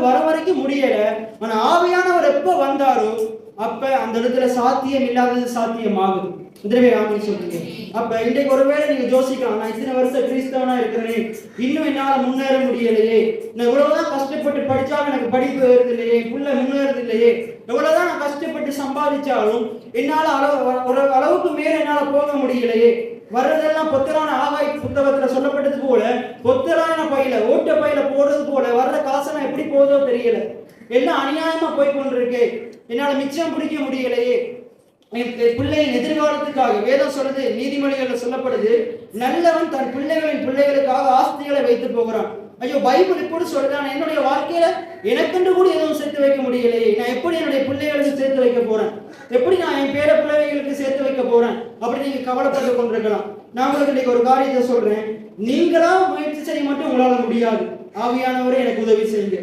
வர வரைக்கும் முடியல. ஆனா ஆவியானவர் எப்ப வந்தாரோ அப்ப அந்த இடத்துல சாத்தியம் இல்லாதது சாத்தியமாகுது. உதவி ஆமீன் சொல்லுங்க. அப்ப இன்றைக்கு ஒருவேளை நீங்க யோசிக்கலாம், நான் இத்தனை வருஷம் கிறிஸ்தவனா இருக்கிறேன், இன்னும் என்னால முன்னேற முடியலையே, நான் இவ்வளவுதான் கஷ்டப்பட்டு படிச்சாலும் எனக்கு படிப்பு வருது இல்லையே, புள்ள முன்னேறது இல்லையே, எவ்வளவுதான் நான் கஷ்டப்பட்டு சம்பாதிச்சாலும் என்னால ஒரு அளவுக்கு மேல என்னால போக முடியலையே, வர்றதெல்லாம் பொத்தலான ஆகாய் புத்தகத்துல சொல்லப்பட்டது போல பொத்தலான பையில ஓட்ட பையில போடுறது போல வர்ற காசை எப்படி போதோ தெரியல, எல்லாம் அநியாயமா போய் கொண்டிருக்கு, என்னால மிச்சம் பிடிக்க முடியலையே, பிள்ளையின் எதிர்காலத்துக்காக வேதம் சொல்றது, நீதிமொழிகள் சொல்லப்படுது, நல்லவன் தன் பிள்ளைகளுக்காக ஆஸ்திகளை வைத்து போகிறான். ஐயோ, பைபிள் இப்படி சொல்றான், என்னுடைய வாழ்க்கையில எனக்கென்று கூட எதுவும் சேர்த்து வைக்க முடியலையே, நான் எப்படி என்னுடைய பிள்ளைகளுக்கு சேர்த்து வைக்க போறேன், எப்படி நான் என் பேர பிள்ளைகளுக்கு சேர்த்து வைக்க போறேன் அப்படி நீங்க கவலைப்பட்டு கொண்டிருக்கலாம். நான் உங்களுக்கு இன்னைக்கு ஒரு காரியத்தை சொல்றேன், நீங்களா முயற்சி செய்ய மட்டும் உங்களால முடியாது. ஆவியானவரே எனக்கு உதவி செய்யுங்க.